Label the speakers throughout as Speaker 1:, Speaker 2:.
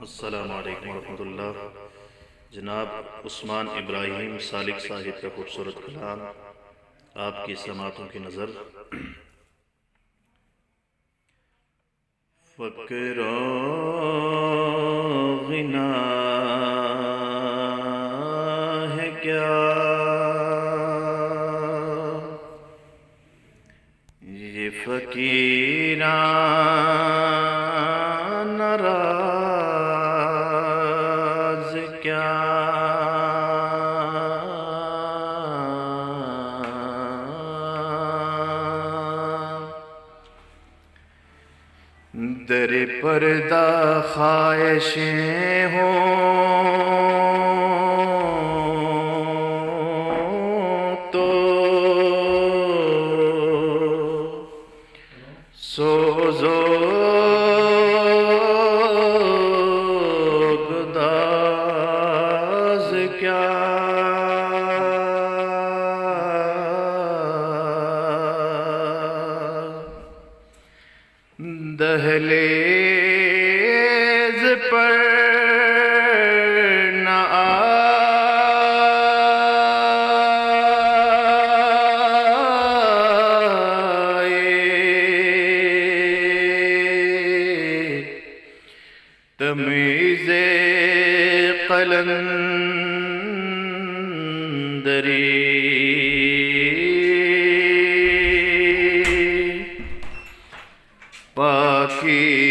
Speaker 1: السلام علیکم ورحمۃ اللہ۔ جناب عثمان ابراہیم سالک صاحب کا خوبصورت کلام آپ کی سماعتوں کی نظر۔ فقر و غنا ہے کیا یہ فقیران ناراض کیا در پردہ خواہشیں ہوں تو سوز و گداز کیا دہلیز پر نہ آئے تمیز قلندری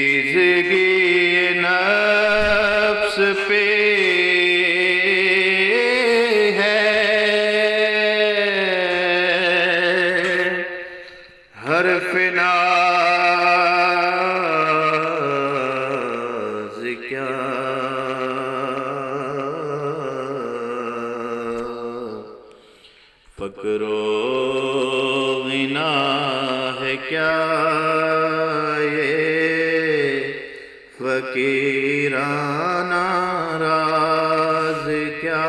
Speaker 1: پاکیزگی نفس پہ ہے حرف ناز کیا فقر و غنا ہے کیا فقیران ناراض کیا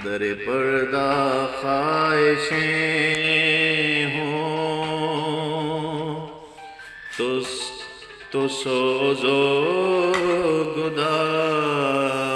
Speaker 1: در پردہ خواہشیں ہوں تو سوز و گداز